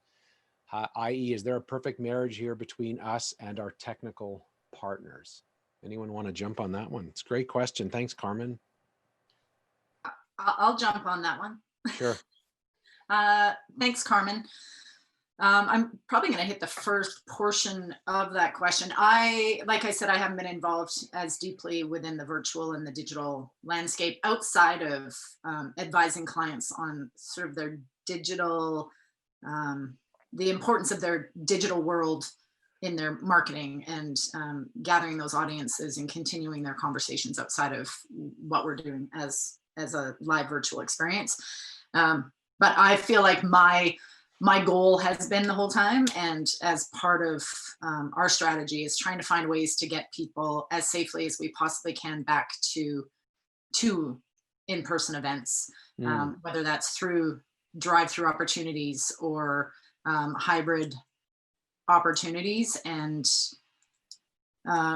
I.e., is there a perfect marriage here between us and our technical partners? Anyone want to jump on that one? It's a great question. Thanks, Carmen. I'll jump on that one. Sure. Thanks, Carmen. I'm probably going to hit the first portion of that question. Like I said, I haven't been involved as deeply within the virtual and the digital landscape outside of advising clients on sort of their digital, the importance of their digital world in their marketing and gathering those audiences and continuing their conversations outside of what we're doing as a live virtual experience. But I feel like my goal has been the whole time, and as part of our strategy, is trying to find ways to get people as safely as we possibly can back to in-person events, whether that's through drive-through opportunities or hybrid opportunities. And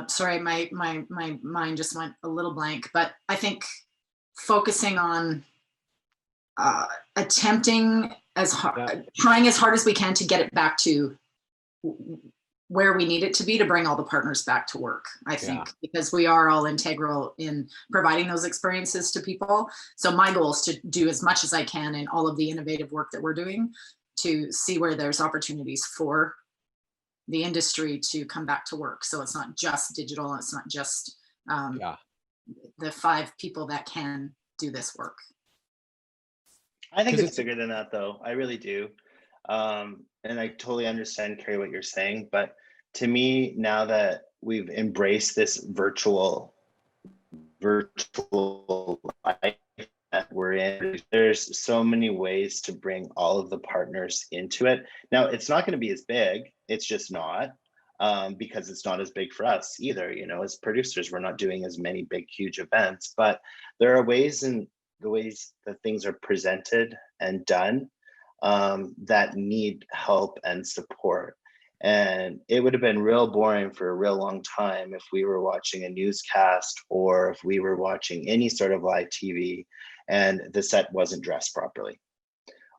sorry, my mind just went a little blank, but I think focusing on attempting trying as hard as we can to get it back to where we need it to be, to bring all the partners back to work, I think, because we are all integral in providing those experiences to people. So my goal is to do as much as I can in all of the innovative work that we're doing to see where there's opportunities for the industry to come back to work. So it's not just digital, it's not just the 5 people that can do this work. I think it's bigger than that, though. I really do. And I totally understand, Carrie, what you're saying. But to me, now that we've embraced this virtual life that we're in, there's so many ways to bring all of the partners into it. Now, it's not going to be as big. It's just not, because it's not as big for us either. You know, as producers, we're not doing as many big, huge events. But there are ways in the ways that things are presented and done that need help and support. And it would have been real boring for a real long time if we were watching a newscast or if we were watching any sort of live TV and the set wasn't dressed properly,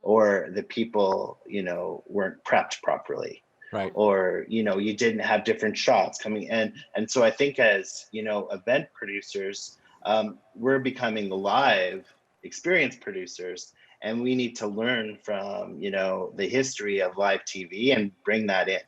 or the people, you know, weren't prepped properly, right? Or, you know, you didn't have different shots coming in. And so I think as, you know, event producers, we're becoming live experience producers, and we need to learn from, you know, the history of live TV and bring that in.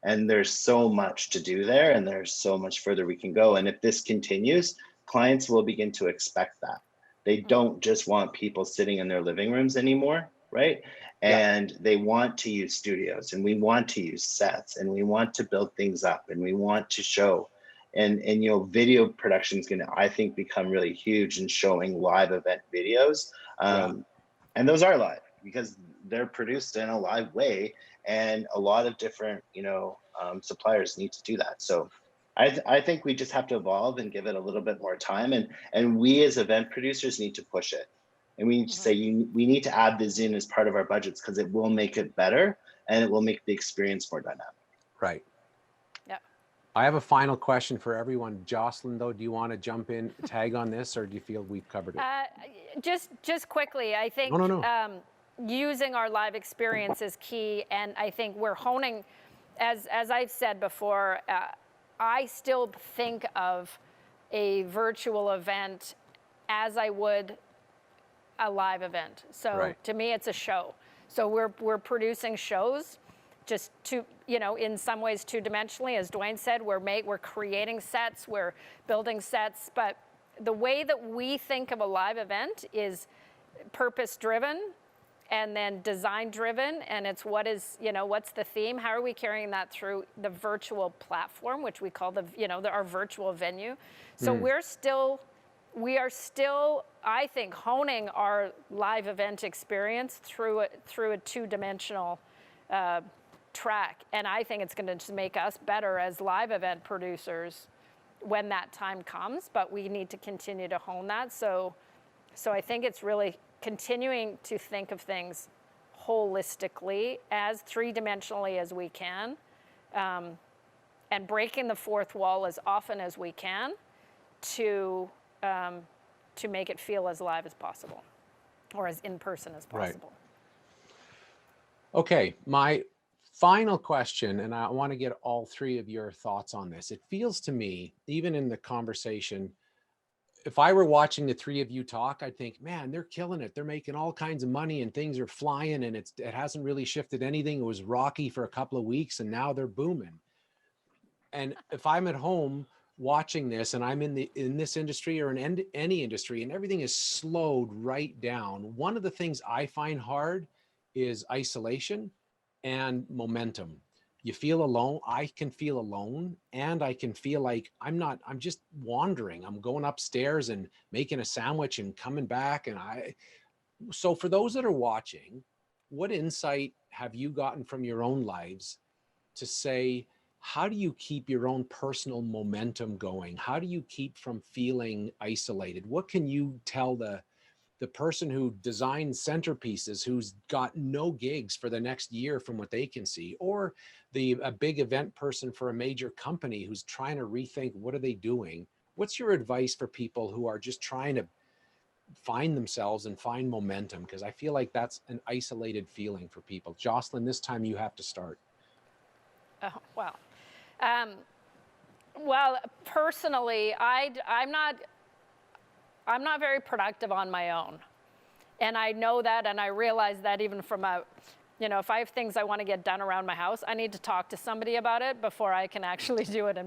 And there's so much to do there, and there's so much further we can go. And if this continues, clients will begin to expect that. They don't just want people sitting in their living rooms anymore, right? And they want to use studios, and we want to use sets, and we want to build things up, and we want to show. And you know, video production is going to, I think, become really huge in showing live event videos. And those are live because they're produced in a live way, and a lot of different, you know, suppliers need to do that. So I think we just have to evolve and give it a little bit more time. And we as event producers need to push it. And we need to say, we need to add this in as part of our budgets, because it will make it better and it will make the experience more dynamic. Right. I have a final question for everyone. Jocelyn, though, do you want to jump in, tag on this, or do you feel we've covered it? Just quickly, I think using our live experience is key, and I think we're honing, as I've said before, I still think of a virtual event as I would a live event. So to me, it's a show. So we're producing shows, just to, you know, in some ways two-dimensionally, as Dwayne said, we're creating sets, we're building sets, but the way that we think of a live event is purpose-driven and then design-driven, and it's what is, you know, what's the theme? How are we carrying that through the virtual platform, which we call our virtual venue? So we are still, I think, honing our live event experience through a two-dimensional track, and I think it's going to just make us better as live event producers when that time comes, but we need to continue to hone that. So I think it's really continuing to think of things holistically, as three-dimensionally as we can, and breaking the fourth wall as often as we can to make it feel as live as possible, or as in-person as possible. Right. Okay, my final question, and I want to get all 3 of your thoughts on this. It feels to me, even in the conversation, if I were watching the 3 of you talk, I'd think, man, they're killing it. They're making all kinds of money and things are flying, and it hasn't really shifted anything. It was rocky for a couple of weeks and now they're booming. And if I'm at home watching this and I'm in this industry or in any industry and everything is slowed right down, one of the things I find hard is isolation and momentum. you feel alone. I can feel alone, and I can feel like I'm just wandering. I'm going upstairs and making a sandwich and coming back. So for those that are watching, what insight have you gotten from your own lives to say, how do you keep your own personal momentum going? How do you keep from feeling isolated? What can you tell the person who designs centerpieces, who's got no gigs for the next year from what they can see, or a big event person for a major company who's trying to rethink what are they doing? What's your advice for people who are just trying to find themselves and find momentum? Because I feel like that's an isolated feeling for people. Jocelyn, this time you have to start. Oh, wow. Well, personally, I'm not very productive on my own. And I know that, and I realize that even from if I have things I want to get done around my house, I need to talk to somebody about it before I can actually do it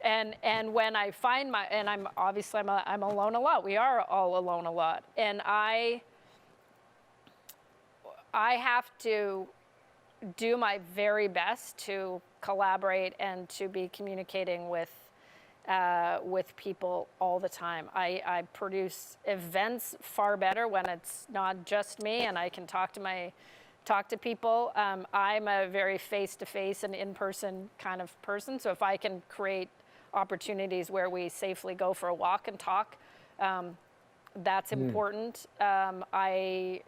and when I find I'm alone a lot. We are all alone a lot. And I have to do my very best to collaborate and to be communicating with people all the time. I produce events far better when it's not just me and I can talk to people. I'm a very face-to-face and in-person kind of person. So if I can create opportunities where we safely go for a walk and talk, that's important. I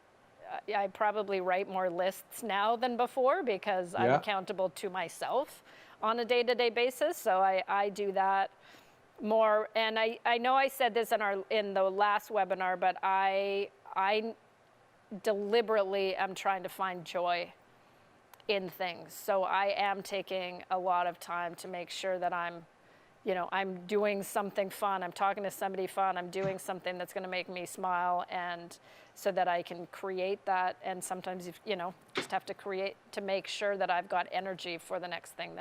probably write more lists now than before because I'm accountable to myself on a day-to-day basis. So I do that more. And I know I said this in the last webinar, but I deliberately am trying to find joy in things. So I am taking a lot of time to make sure that I'm doing something fun. I'm talking to somebody fun. I'm doing something that's going to make me smile, and so that I can create that. And sometimes, just have to create to make sure that I've got energy for the next thing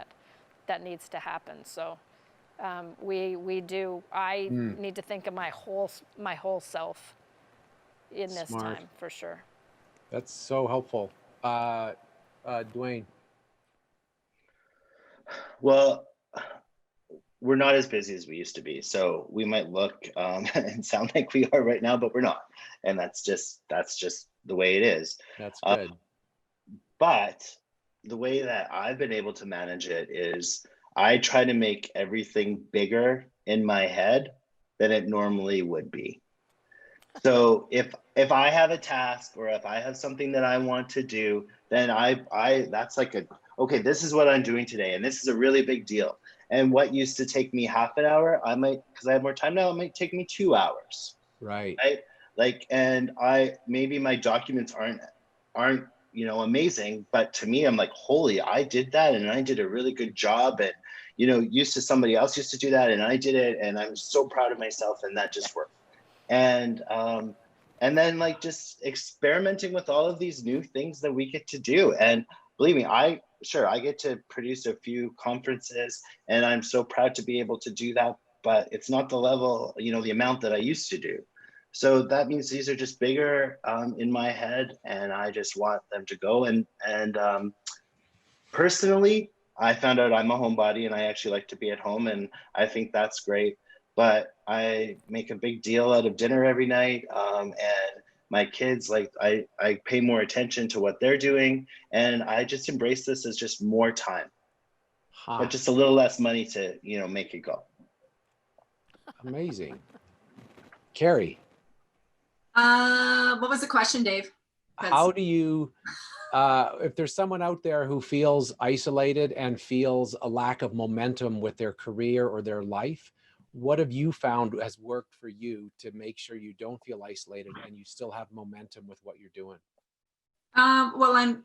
that needs to happen. So we do. I need to think of my whole self in this time for sure. That's so helpful. Dwayne. Well, we're not as busy as we used to be. So we might look and sound like we are right now, but we're not. And that's just the way it is. That's good. But the way that I've been able to manage it is I try to make everything bigger in my head than it normally would be. So if I have a task or if I have something that I want to do, then that's like okay, this is what I'm doing today. And this is a really big deal. And what used to take me half an hour, because I have more time now, it might take me 2 hours. Right. And maybe my documents aren't amazing, but to me, I'm like, holy, I did that and I did a really good job. And, used to somebody else used to do that and I did it. And I'm so proud of myself, and that just worked. And then just experimenting with all of these new things that we get to do. And believe me, I get to produce a few conferences, and I'm so proud to be able to do that, but it's not the level, the amount that I used to do. So that means these are just bigger in my head, and I just want them to go. And personally, I found out I'm a homebody and I actually like to be at home, and I think that's great. But I make a big deal out of dinner every night, and my kids, I pay more attention to what they're doing, and I just embrace this as just more time, but just a little less money to, make it go. Amazing. Carrie. What was the question, Dave? How do you, if there's someone out there who feels isolated and feels a lack of momentum with their career or their life, what have you found has worked for you to make sure you don't feel isolated and you still have momentum with what you're doing? Well, I'm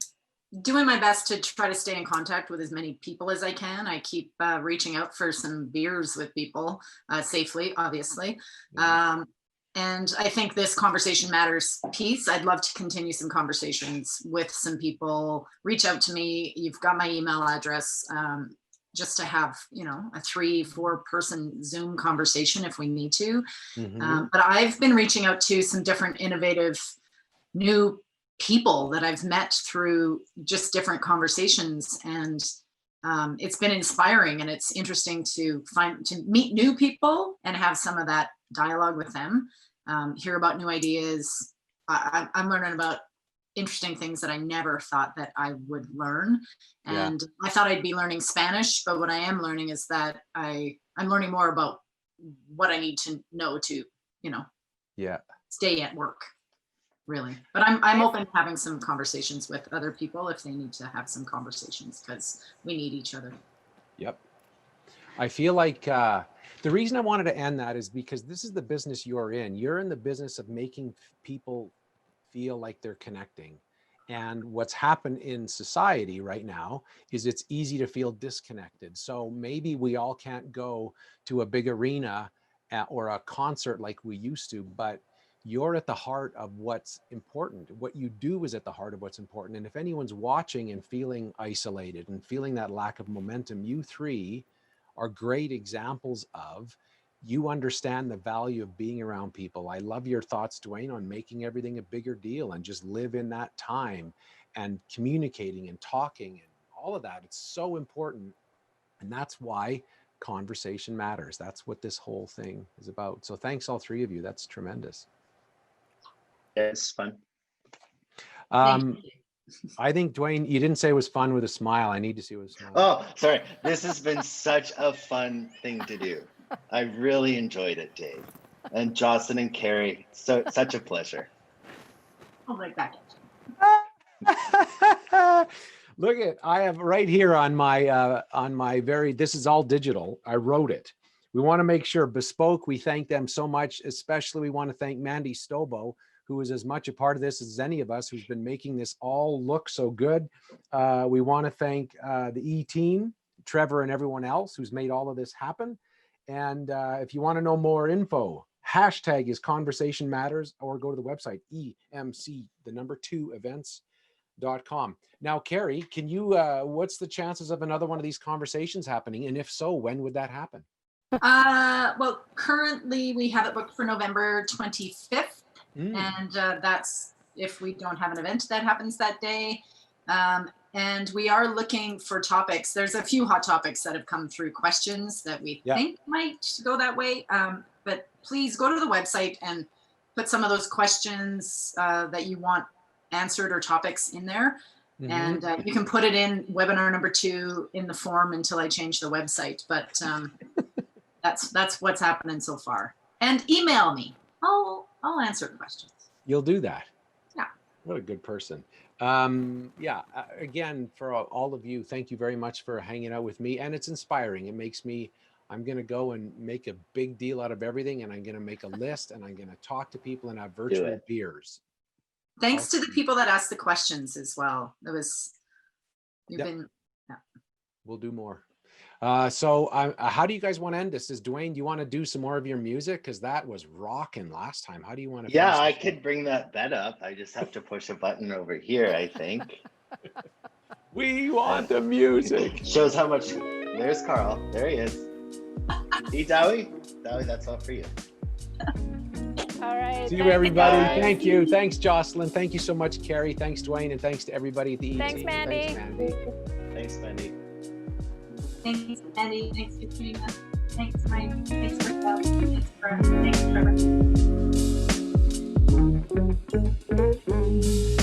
doing my best to try to stay in contact with as many people as I can. I keep reaching out for some beers with people safely, obviously. Mm-hmm. And I think this conversation matters piece. I'd love to continue some conversations with some people. Reach out to me. You've got my email address. Just to have, a 3-4 person Zoom conversation if we need to. Mm-hmm. But I've been reaching out to some different innovative new people that I've met through just different conversations. And it's been inspiring, and it's interesting to meet new people and have some of that dialogue with them, hear about new ideas. I'm learning about interesting things that I never thought that I would learn. And I thought I'd be learning Spanish, but what I am learning is that I'm learning more about what I need to know to, stay at work, really. But I'm open to having some conversations with other people if they need to have some conversations, because we need each other. Yep. I feel like the reason I wanted to end that is because this is the business you're in. You're in the business of making people feel like they're connecting. And what's happened in society right now is it's easy to feel disconnected. So maybe we all can't go to a big arena or a concert like we used to, but you're at the heart of what's important. What you do is at the heart of what's important. And if anyone's watching and feeling isolated and feeling that lack of momentum, you three are great examples of, you understand the value of being around people. I love your thoughts, Dwayne, on making everything a bigger deal and just live in that time and communicating and talking and all of that. It's so important. And that's why conversation matters. That's what this whole thing is about. So thanks all three of you. That's tremendous. It's fun. I think, Dwayne, you didn't say it was fun with a smile. I need to see what a smile. Oh, sorry. This has been such a fun thing to do. I really enjoyed it, Dave. And Jocelyn and Carrie, such a pleasure. Oh, like that. Look at, I have right here on my this is all digital. I wrote it. We want to make sure Bespoke, we thank them so much. Especially we want to thank Mandy Stobo, who is as much a part of this as any of us, who's been making this all look so good. We want to thank the E-team, Trevor and everyone else who's made all of this happen. And if you want to know more info, hashtag is Conversation Matters, or go to the website, EMC2events.com. Now, Carrie, can you, what's the chances of another one of these conversations happening? And if so, when would that happen? Well, currently we have it booked for November 25th. And that's if we don't have an event that happens that day. And we are looking for topics. There's a few hot topics that have come through, questions that we think might go that way. But please go to the website and put some of those questions that you want answered or topics in there. And you can put it in webinar number 2 in the form until I change the website. But that's what's happening so far. And email me. I'll answer questions. You'll do that. Yeah. What a good person. Again, for all of you, thank you very much for hanging out with me. And it's inspiring. It makes me, I'm going to go and make a big deal out of everything. And I'm going to make a list, and I'm going to talk to people and have virtual beers. Thanks to the people that asked the questions as well. It was, We'll do more. So how do you guys want to end this? Dwayne, do you want to do some more of your music? Because that was rocking last time. How do you want to? Yeah, I could bring that bed up. I just have to push a button over here, I think. We want the music. Shows how much. There's Carl. There he is. Hey, Dowie. Dowie, that's all for you. All right. See you, everybody. Thank you. Thanks, Jocelyn. Thank you so much, Carrie. Thanks, Dwayne. And thanks to everybody at the E-team. Thanks, Mandy. Thanks, Mandy. Thanks, Mandy. Thanks, Katrina. Thanks, Mike. Thanks for Kelly. Thanks, Trevor.